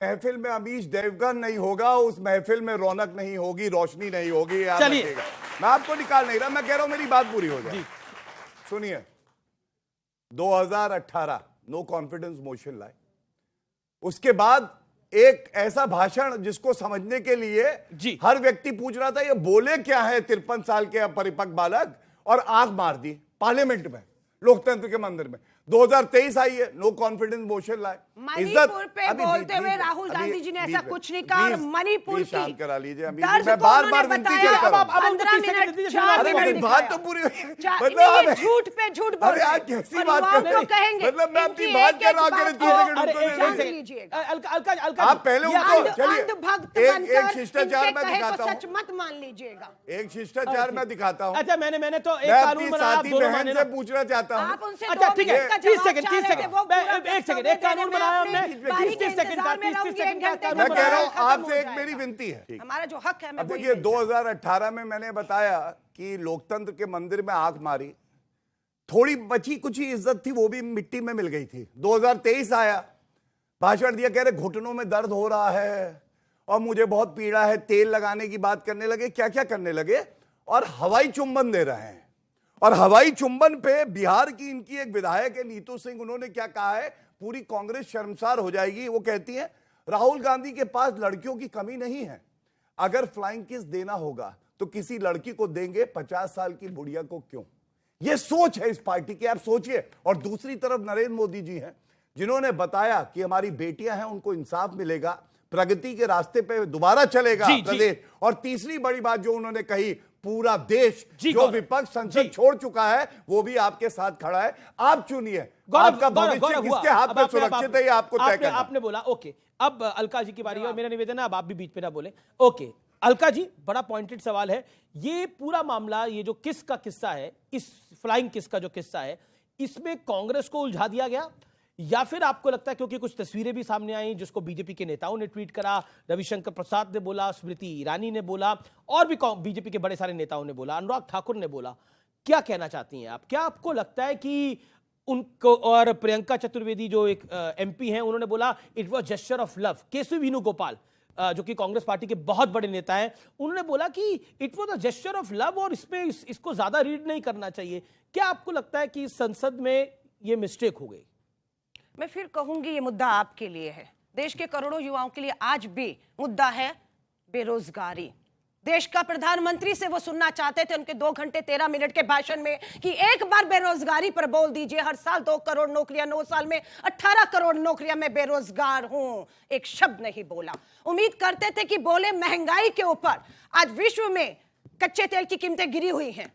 महफिल में अमीश देवगन नहीं होगा, उस महफिल में रौनक नहीं होगी, रोशनी नहीं होगी। चलिए, मैं आपको निकाल नहीं रहा, मैं कह रहा हूं मेरी बात पूरी हो जाए। सुनिए, 2018 नो कॉन्फिडेंस मोशन लाए, उसके बाद एक ऐसा भाषण जिसको समझने के लिए हर व्यक्ति पूछ रहा था ये बोले क्या है 53 साल के अपरिपक्व बालक, और आंख मार दी पार्लियामेंट में, लोकतंत्र के मंदिर में। 2023 आई है, नो कॉन्फिडेंस मोशन लाए। मणिपुर पे बोलते हुए राहुल गांधी जी ने ऐसा कुछ नहीं कहा। मणिपुर शांत करा लीजिए, मैं बार-बार विनती करता हूं। 15 मिनट, 4 मिनट बात तो पूरी मतलब झूठ पे झूठ बोल रहे हैं। कैसी बात कर रहे हैं? मतलब मैं अपनी बात कर रहा हूं, आप पहले उनको चलिए एक शिष्टाचार में दिखाता हूं, सच मत मान लीजिएगा। एक शिष्टाचार में दिखाता हूं। अच्छा, मैंने तो एक कानून बनाया, आप दोनों बहन से पूछना चाहता हूं। अच्छा ठीक है, 30 सेकंड, एक सेकंड, एक कानून बनाया हमने 30 सेकंड का, 30 सेकंड का कानून। मैं कह रहा हूं आपसे एक मेरी विनती है, हमारा जो हक है। अब देखिए 2018 में मैंने बताया कि लोकतंत्र के मंदिर में आंख मारी, थोड़ी बची कुछ ही इज्जत थी वो भी मिट्टी में मिल गई थी। 2023 आया, भाषण दिया, कह रहे घुटनों में दर्द हो रहा है और मुझे बहुत पीड़ा है, तेल लगाने की बात करने लगे, क्या क्या करने लगे, और हवाई चुंबन दे रहे हैं। और हवाई चुंबन पे बिहार की इनकी एक विधायक है नीतू सिंह, उन्होंने क्या कहा है, पूरी कांग्रेस शर्मसार हो जाएगी। वो कहती है राहुल गांधी के पास लड़कियों की कमी नहीं है, अगर फ्लाइंग किस देना होगा तो किसी लड़की को देंगे, 50 साल की बुढ़िया को क्यों। यह सोच है इस पार्टी की, आप सोचिए। और दूसरी तरफ नरेंद्र मोदी जी हैं, जिन्होंने बताया कि हमारी बेटियां हैं, उनको इंसाफ मिलेगा, प्रगति के रास्ते पे दोबारा चलेगा प्रदेश। और तीसरी बड़ी बात जो उन्होंने कही, पूरा देश जो विपक्ष संसद छोड़ चुका है वो भी आपके साथ खड़ा है। आप चुनिए, आपका भविष्य किसके हाथ में सुरक्षित है, ये आपको तय करना। आपने बोला ओके, अब अलका जी की बारी है और मेरा निवेदन है अब आप भी बीच में ना बोले। ओके अलका जी, बड़ा पॉइंटेड सवाल है। ये पूरा मामला, ये जो किस का किस्सा है, इस फ्लाइंग किस का जो किस्सा है, इसमें कांग्रेस को उलझा दिया गया, या फिर आपको लगता है क्योंकि कुछ तस्वीरें भी सामने आई जिसको बीजेपी के नेताओं ने ट्वीट करा, रविशंकर प्रसाद ने बोला, स्मृति ईरानी ने बोला, और भी बीजेपी के बड़े सारे नेताओं ने बोला, अनुराग ठाकुर ने बोला, क्या कहना चाहती हैं आप? क्या आपको लगता है कि उनको, और प्रियंका चतुर्वेदी जो एक एमपी हैं, उन्होंने बोला it was gesture of love. K C Venugopal जो कि कांग्रेस पार्टी के बहुत बड़े नेता हैं, उन्होंने बोला कि it was a gesture of love और इसमें इसको ज्यादा रीड नहीं करना चाहिए। क्या आपको लगता है कि संसद में ये मिस्टेक हो गई? मैं फिर कहूंगी ये मुद्दा आपके लिए है, देश के करोड़ों युवाओं के लिए आज भी मुद्दा है बेरोजगारी। देश का प्रधानमंत्री से वो सुनना चाहते थे उनके 2 घंटे 13 मिनट के भाषण में कि एक बार बेरोजगारी पर बोल दीजिए, हर साल 2 करोड़ नौकरियां, 9 साल में 18 करोड़ नौकरियां, मैं बेरोजगार हूं। एक शब्द नहीं बोला। उम्मीद करते थे कि बोले महंगाई के ऊपर। आज विश्व में कच्चे तेल की कीमतें गिरी हुई हैं,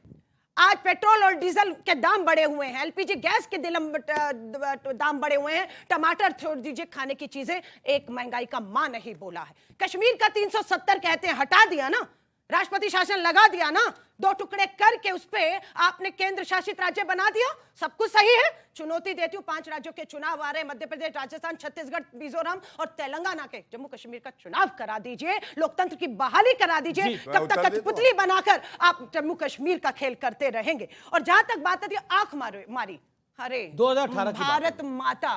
आज पेट्रोल और डीजल के दाम बढ़े हुए हैं, एलपीजी गैस के दाम बढ़े हुए हैं, टमाटर छोड़ दीजिए, खाने की चीजें, एक महंगाई का मां नहीं बोला है। कश्मीर का 370 कहते हैं, हटा दिया ना, राष्ट्रपति शासन लगा दिया ना, 2 टुकड़े करके उस पे आपने केंद्र शासित राज्य बना दिया, सब कुछ सही है। चुनौती देती हूं, 5 राज्यों के चुनाव आ रहे हैं, मध्य प्रदेश, राजस्थान, छत्तीसगढ़, मिजोरम और तेलंगाना के, जम्मू कश्मीर का चुनाव करा दीजिए, लोकतंत्र की बहाली करा दीजिए। कब तक कठपुतली बनाकर आप जम्मू कश्मीर का खेल करते रहेंगे? और जहां तक बात आती है आंख मारी, अरे 2018 भारत माता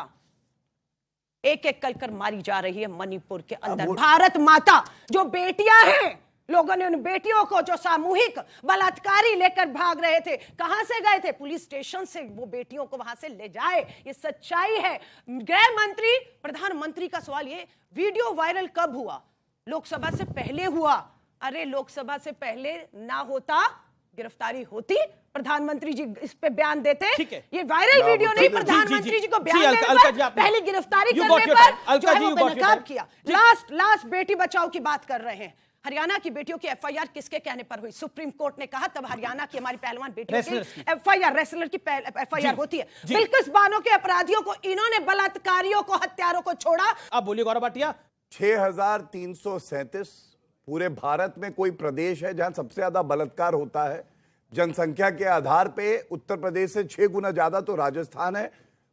एक एक कर मारी जा रही है मणिपुर के अंदर। भारत माता, जो बेटियां हैं, लोगों ने उन बेटियों को जो सामूहिक बलात्कारी लेकर भाग रहे थे, कहां से गए थे? पुलिस स्टेशन से वो बेटियों को वहां से ले जाए, ये सच्चाई है। गृह मंत्री, प्रधानमंत्री का सवाल, ये वीडियो वायरल कब हुआ? लोकसभा से पहले हुआ। अरे लोकसभा से पहले ना होता, गिरफ्तारी होती, प्रधानमंत्री जी इस पे बयान देते। ये वायरल वीडियो नहीं, प्रधानमंत्री जी को बयान देने पर, पहली गिरफ्तारी करने पर जो है वो बेनकाब किया। लास्ट बेटी बचाओ की बात कर रहे हैं। हरियाणा की बेटियों की एफआईआर किसके कहने पर हुई? सुप्रीम कोर्ट ने कहा, तब हरियाणा की हमारी पहलवान बेटियों की एफआईआर, रेसलर की एफआईआर होती है। बिल्किस बानो के अपराधियों को इन्होंने, बलात्कारियों को, हत्यारों को छोड़ा। अब बोलिए गौरव भाटिया। 6337 पूरे भारत में कोई प्रदेश है जहां सबसे ज्यादा बलात्कार होता है? जनसंख्या के आधार पे उत्तर प्रदेश से 6 गुना ज्यादा तो राजस्थान है।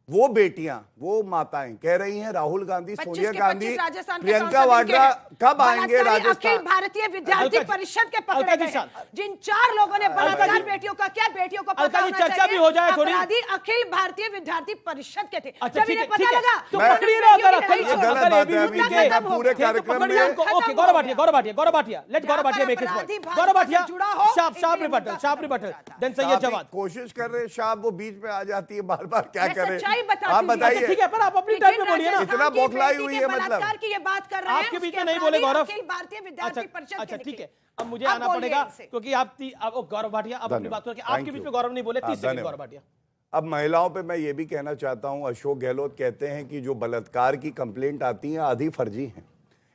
वो बेटियां, वो माताएं कह रही हैं राहुल गांधी, सोनिया गांधी, प्रियंका वाड्रा कब आएंगे बलात्कारी राजस्थान? अखिल भारतीय विद्यार्थी अलका जी, परिषद के अलका पकड़े जी गए शांत। हैं। जिन 4 लोगों ने बलात्कार जी, बेटियों का किया, बेटियों को अलका पता जी, होना चर्चा चाहिए, भी हो जाए थोड़ी। अपराधी अखिल भारतीय विद्यार्थी परिषद के थे। अच्छा, जब ठीक इन्हें है, पता ठीक है। लगा तो उन्होंने पकड़िए ना, बेटियों अगर की अखिल- लड़ाई ये छोड़ गलत दी। बात है, अभी मुद्दा जी मैं खत्म हो पूरे गया। कार्यक्रम पकड़िए में उनको। खत्म ओके, हो गौरव गया। भाटिया, गौरव भाटिया, गौरव भाटिया, लेट जहाँ गौरव भाटिया पर मेक हिज अपराधी पॉइंट। भाजपा गौरव से भाटिया, जुड़ा हो, शार्प इसलिए रिबटल, मुद्दा शार्प खत्म हो रिबटल, जाता है। देन तो सैयद आप एक जवाद। कोशिश कर रहे हैं, शाह वो बीच में आ जाती है बार बार, क्या मैं करें? सच्चाई बताती आप हूँ। बताइए। अच्छा, ठीक है, पर आप अपनी टाइम पे बोलिए ना। इतना बौखलाई हुई है, मतलब। बलात्कार की ये बात कर रहे हैं, आपके बीच उसके में नहीं बोले अपराधी गौरव। अखिल भारतीय विद्यार्थी परिषद अच्छा के ठीक है, निकले। अब मुझे अब आना बोलिए पड़ेगा इनसे। क्योंकि अब गौरव भाटिया अब अपनी बात करें, आपके Thank बीच you. में गौरव नहीं बोले, 30 सेकंड धन्यवाद। गौरव भाटिया। अब महिलाओं पे मैं ये भी कहना चाहता हूं, अशोक गहलोत कहते हैं कि जो बलात्कार की कंप्लेंट आती है आधी फर्जी हैं।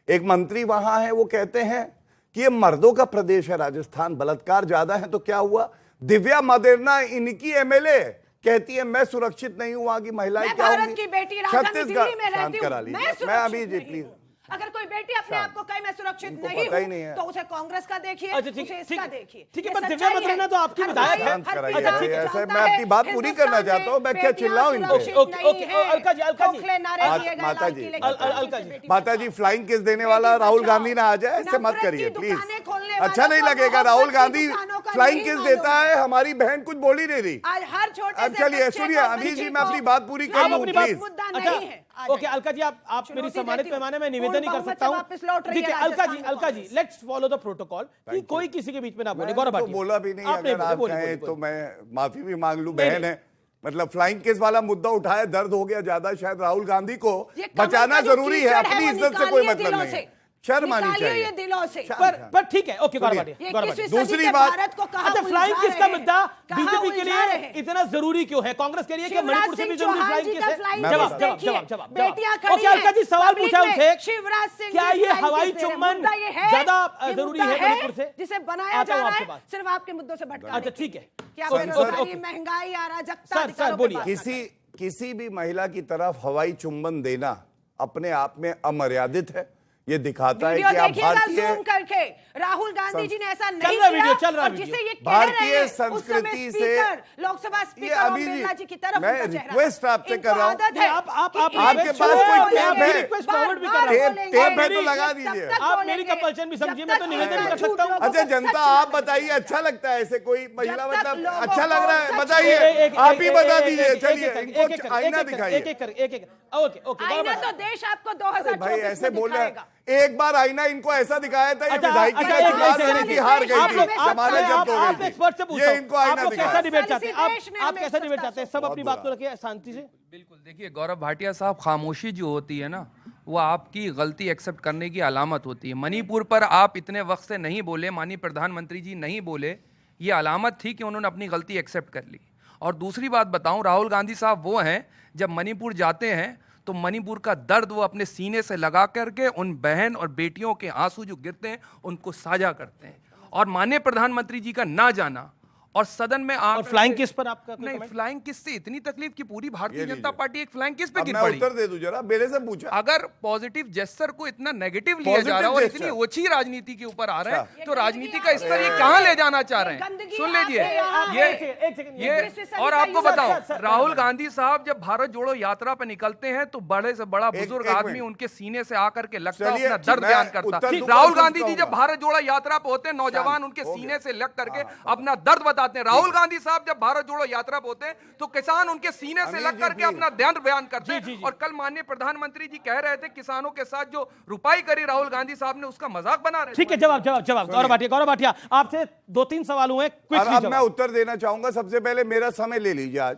एक मंत्री वहां है, वो कहते हैं कि ये मर्दों का प्रदेश है राजस्थान, बलात्कार ज्यादा है। तो क्या हुआ? दिव्या मदेरना इनकी एमएलए कहती है मैं सुरक्षित नहीं हूं, वहां की महिलाएं मैं क्या भारत होंगी? की बेटी राजधानी दिल्ली में शांत रहती करा हूँ, लीजिए, मैं अभी जी प्लीज। अगर कोई बेटी अपने आप को कहे मैं सुरक्षित इनको नहीं पता ही हूँ, नहीं है। तो उसे कांग्रेस का देखिए, अच्छा, ठीक उसे है, इसका ठीक है, देखिए। ठीक है, ये पर दिव्या सच्चाई मदेरना है। तो आपकी हर विधायक भाई, है। शांत हर कराइए पिता भाई, जानता ऐसे मैं है, अपनी बात पूरी करना हिंदुस्तान चाहता हूं, मैं क्या बेटियां चिल्लाऊं इन पे? सुरक्षित ओके, नहीं ओके, है। अलका जी, अलका जी। खोखले नारे माता- दिए गए माता लाल जी, किले के अलका सामने जी, से बेटी माता जी, बचाओ। फ्लाइंग किस देने बेटी वाला राहुल बचाओ। गांधी ना आ जाए, ऐसे मत नफरत करिए की प्लीज। दुकानें खोलने अच्छा वालों नहीं को लगेगा, मोहब्बत राहुल की गांधी दुकानों का फ्लाइंग नहीं किस मालूम देता है, हमारी बहन कुछ बोल ही नहीं रही। आज हर छोटे अब से चलिए बच्चे सुनिए, को, अभी बच्ची जी मैं को अपनी बात पूरी कर आप लूं अपनी प्लीज। मुद्दा अच्छा, नहीं है। आ ओके जाइए। अलका जी, आप मेरी चुनौती सम्मानित देती हूँ। पैमाने में निवेदन पूर्ण नहीं कर बहुमत सकता से हूं। वापस लौट रही ठीक है है Alka ji, Rajasthan Alka ji, Congress. Let's follow the protocol कि you. कोई किसी के बीच में ना बोले। मैं गौरव तो भाटिया, बोला भी नहीं, आप नहीं अगर बोले, आप बोलिए, कहें बोलिए, तो बोलिए। मैं माफी भी मांग लूं, नहीं, बहन नहीं। है। मतलब फ्लाइंग केस वाला मुद्दा उठाया, दर्द हो गया ज्यादा, शायद राहुल गांधी को ये कमल बचाना का जो जरूरी है, कीचड़ अपनी वो इज्जत से कोई निकालिए मतलब दिलों नहीं से। है, शर्म आनी निकालिए चाहिए। ये दिलों से। पर ठीक है, ओके गौरव भाटिया, ये गौरव किसवीं भाटिया। सदी दूसरी के बात- भारत को कहाँ अच्छा, फ्लाइंग उलझा किस का रहे हैं? मुद्दा कहाँ बीजेपी के उलझा रहे लिए हैं? इतना जरूरी क्यों है? कांग्रेस कह रही है कि शिवराज मणिपुर से भी सिंह जरूरी चौहान फ्लाइंग जी किस का है। फ्लाइंग मैं जवाब बता- जवाब देखिए, जवाब जवाब बेटियां जवाब। खड़ी ओके अलका जी, सवाल पब्लिक पूछा में उनसे, शिवराज सिंह क्या जी ये फ्लाइंग हवाई किस दे रहे हैं? चुम्बन मुद्दा ये है, ज्यादा ये जरूरी मुद्दा है मणिपुर से? जिसे बनाया आता जा हूं रहा आपके है पास। सिर्फ आपके मुद्दों से भटकाने अच्छा, के ठीक लिए। है। क्या ओके, बेरोजगारी, ओके। महंगाई, अराजकता, सर, अधिकारों पे बोलिए। बात करना है। किसी भी महिला की तरफ हवाई चुंबन देना अपने आप में अमर्यादित है। ये दिखाता है वीडियो कि आप देखिएगा भारतीय जूम करके, राहुल गांधी जी ने ऐसा नहीं चल रहा किया वीडियो, चल रहा और वीडियो। जिसे ये कह भारतीय रहे हैं, उस समय संस्कृति से स्पीकर, लोकसभा ये स्पीकर ओम अभी बिरला जी की तरफ मैं उनका चेहरा रिक्वेस्ट था। आपसे इनको कर रहा हूं। आदत नहीं, है आप कि आपके एक पास छोड़ कोई बोलेंगे, टेप है? रिक्वेस्ट फॉरवर्ड भी कर बार-बार रहा हूं। बोलेंगे, टेप है तो जब लगा तक दीजिए। आप मेरी बोलेंगे, कंपल्सन भी जब समझिए, मैं तो तक निवेदन नहीं कर झूठ सकता हूं। लोगों अच्छा को जनता, सच आप ना बताइए, बताया अच्छा लगता है ऐसे कोई महिला, जब तक मतलब लोगों अच्छा लग रहा है? को सच बताइए, आप ही बता दीजिए। चलिए एक-एक इनको आईना दिखाइए। एक-एक ओके ओके आईना तो देश आपको 2024 भाई ऐसे में बोल रहे दिखाएगा। हैं। एक बार आईना इनको ऐसा दिखाया था, ये अच्छा, विधायकी अच्छा, का एक चुनाव सेकंड, लड़ी थी, एक हार सेकंड, गई आप थी, लोग- जमानत जब्त हो आप गई एक्सपर्ट से थी। पूछता ये हूं, इनको आप आईना लोग कैसा दिखाया। डिबेट चाहते हैं? देश में आप हमें कैसा डिबेट सत्ता चाहते हैं? सब अपनी बात को रखिए शांति से। बिल्कुल, देखिए गौरव भाटिया साहब, खामोशी जो होती है ना, वो आपकी गलती एक्सेप्ट करने की अलामत होती है। मणिपुर पर आप इतने वक्त से नहीं बोले, माननीय प्रधानमंत्री जी नहीं बोले, ये अलामत थी कि उन्होंने अपनी गलती एक्सेप्ट कर ली। और दूसरी बात बताऊं, राहुल गांधी साहब वो हैं, जब मणिपुर जाते हैं तो मणिपुर का दर्द वो अपने सीने से लगा करके उन बहन और बेटियों के आंसू जो गिरते हैं उनको साझा करते हैं। और माननीय प्रधानमंत्री जी का ना जाना और सदन में और फ्लाइंग किस पर आपका कोई नहीं, कमेंट? फ्लाइंग किस से इतनी तकलीफ की पूरी भारतीय ये जनता लीजिए। पार्टी एक फ्लाइंग किस पे अब गिर मैं पड़ी। उत्तर दे दूं जरा, मेरे से पूछा। अगर पॉजिटिव जेस्चर को इतना नेगेटिव लिया जा रहा है और इतनी ओछी राजनीति के ऊपर आ रहे हैं, तो राजनीति का स्तर ये कहाँ ले जाना चाह रहे हैं? गंदगी सुन लीजिए, आप ये एक सेकंड, ये और आपको बताओ, राहुल गांधी साहब जब भारत जोड़ो यात्रा पे निकलते हैं तो बड़े से बड़ा बुजुर्ग एक आदमी मिनट। उनके सीने से आकर के लगता है, चलिए, अपना दर्द मैं बयान करता उत्तर है। दूंगा, राहुल कुछ गांधी जी जब कहूंगा। भारत जोड़ो यात्रा पे होते हैं, नौजवान उनके हो सीने गया। से लग करके अपना दर्द बताते हैं। राहुल गांधी साहब जब भारत जोड़ो यात्रा पे होते हैं तो किसान उनके सीने से अमीर लग जी, करके प्लीज। अपना दर्द बयान करते जी, जी, हैं। जी। और कल माननीय प्रधानमंत्री जी कह रहे थे किसानों के साथ जो रुपाई करी राहुल गांधी साहब ने, उसका मजाक बना रहे थे। ठीक है, जवाब जवाब जवाब। गौरव भाटिया आपसे 2-3 सवाल हुए, और क्विकली अब मैं जवाब। उत्तर देना चाहूंगा। सबसे पहले मेरा समय ले लीजिए। आज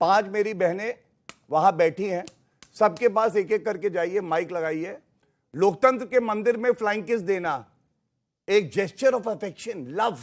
5 मेरी बहनें वहां बैठी हैं, सबके पास एक एक करके जाइए, माइक लगाइए। लोकतंत्र के मंदिर में फ्लाइंग किस देना एक जेस्चर ऑफ अफेक्शन, लव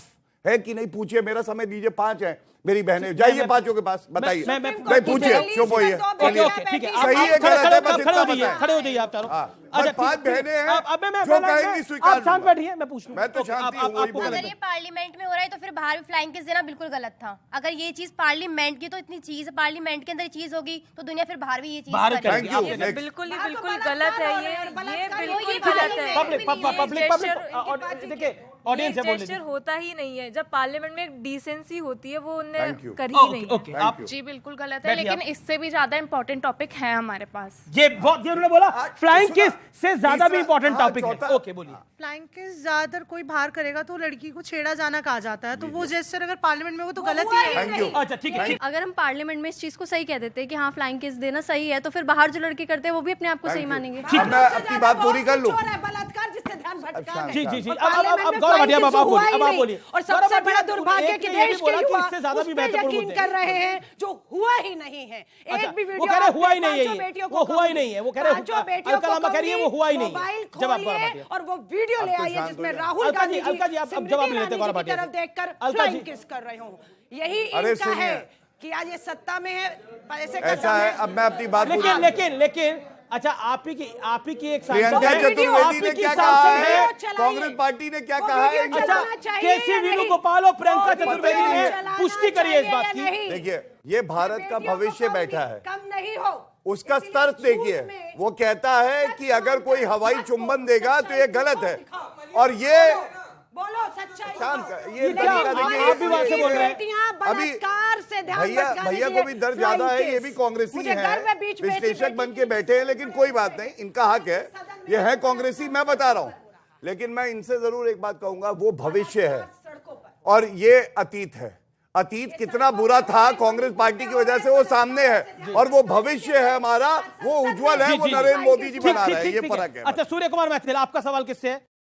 है कि नहीं? पूछिए, मेरा समय लीजिए। 5 हैं मेरी बहनें, जाइए 5 के पास, बताइए। मैं- नहीं पूछिए, चुप होइए। ओके ओके ठीक है, सही है, आप गलत है, बस खड़े इतना हो जाइए, बताएं। खड़े हो जाइए आप चारों। हाँ, अच्छा, बस 5 ठीक है, बहनें हैं, अब मैं जो कहेंगी स्वीकार आप शांत लूंगा। बैठिए, मैं पूछ लूं। मैं तो ओके, शांति हूं, वही आपको बोल गलत अगर ये पार्लियामेंट में हो रहा है तो फिर बाहर भी फ्लाइंग किस देना बिल्कुल गलत था। अगर ये चीज पार्लियामेंट की तो इतनी चीज पार्लियामेंट के अंदर चीज होगी तो दुनिया फिर बाहर भी ये चीज बाहर करेगी। Thank you. करेंगे। नेक्स्ट। बिल्कुल ही बात तो बिल्कुल बलात्कार गलत है हो रहा ये है और बलात्कार बिल्कुल ये गलत पार्लियामेंट है। में पब्लिक नहीं है, पब्लिक gesture और देखिए ऑडियंस है, बोल जेस्चर लीजिए। होता ही नहीं है। जब पार्लियामेंट में एक डिसेंसी होती है वो उन्हें Thank you. कर ही ओके नहीं है। ओके, आप जी बिल्कुल गलत है, बैठिए लेकिन आप। इससे भी ज्यादा इम्पोर्टेंट टॉपिक है हमारे पास। ये बहुत, ये उन्होंने बोला फ्लाइंग सुना, किस से ज्यादा भी तीसरा- इंपॉर्टेंट हाँ, टॉपिक है। चौथा- ओके बोलिए। फ्लाइंग किस ज्यादातर कोई बाहर करेगा तो लड़की को छेड़ा जाना कहा जाता है, तो वो जेस्चर अगर पार्लियामेंट में हो तो गलत ही है। Thank you. अच्छा ठीक है, ठीक अगर हम पार्लियामेंट में इस चीज को सही कह देते हैं कि हाँ फ्लाइंग किस देना सही है, तो फिर बाहर जो लड़के करते हैं वो भी अपने आप को सही मानेंगे। अब मैं अपनी बात पूरी कर लूं। चोर है, बलात्कार जिससे ध्यान भटका है। जी जी जी, और अब पार्लियामेंट में गौरव भाटिया flying अब आप kiss बोलिए, हुआ ही अब आप नहीं। बोलिए। और गौरव सबसे भाटिया, बड़ा दुर्भाग्य एक कि ने ये भी देश बोला के कि युवा इससे ज्यादा उस भी पे महत्वपूर्ण यकीन मुद्दे कर हैं। रहे हैं जो हुआ ही नहीं है। अच्छा, एक भी वो वीडियो कह रहे हुआ ही आपने नहीं है पांचों ये। बेटियों वो को हुआ ही कहूंगी, नहीं है, वो कह रहे हैं, पांचों बेटियों अलका को लांबा कह रही है वो कहूंगी, हुआ ही नहीं है। मोबाइल जवाब गौरव खोलिए भाटिया। और वो वीडियो ले अब तो आइए शांत जिसमें हो जाओ। राहुल अलका गांधी जी, अलका जी, आप स्मृति जवाब नहीं ईरानी देते जी गौरव की भाटिया तरफ से। देखकर अलका जी। फ्लाइंग किस कर रहे हो। यही अरे इनका सुनिए। है कि आज ये सत्ता में है, पैसे का ऐसा है, अब मैं अपनी बात लेकिन पूरी- लेकिन लेकिन अच्छा आप ही की एक प्रियंका सांसद है, चतुर्वेदी आप ने ही की क्या सांसद कहा है। है, चलाइए। कांग्रेस पार्टी ने क्या वो कहा है वीडियो इनके अच्छा, चलाना चाहिए केसी या वेणु नहीं? गोपाल और प्रियंका वो चतुर्वेदी वीडियो ने चलाना पुष्टि करी है इस चाहिए बात या की। नहीं? देखिए, ये भारत का बेटियों को भविष्य कहूंगी, बैठा है, कम नहीं हो उसका इसलिए स्तर झूठ देखिए। में वो कहता है कि अगर कोई हवाई सच चुंबन को, देगा तो ये सच्चाई गलत को है, दिखाओ। और ये बोलो सच्चाई शांत को। कर, ये लेकिन क्या तरीका आप देखिए, भी बात से बोल रहे हैं। बेटियां अभी बलात्कार से ध्यान भैया भटकाने भैया के को लिए भी दर्द ज्यादा है, flying ये kiss। भी कांग्रेसी मुझे गर्व है, बीच है, में ऐसी विश्लेषक बेटी बन के की बैठे हैं, लेकिन कोई बात नहीं, इनका हक है, ये है कांग्रेसी, मैं बता रहा हूं। लेकिन मैं इनसे जरूर एक बात कहूंगा, वो भविष्य है और ये अतीत है। अतीत कितना बुरा था कांग्रेस पार्टी की वजह से वो सामने है, और वो भविष्य है हमारा, वो उज्जवल है, जी, वो जी, जी। नरेंद्र मोदी जी ठीक बना ठीक रहे हैं, ठीक ये ठीक है। फर्क है। अच्छा सूर्य कुमार मैथिल, आपका सवाल किससे है?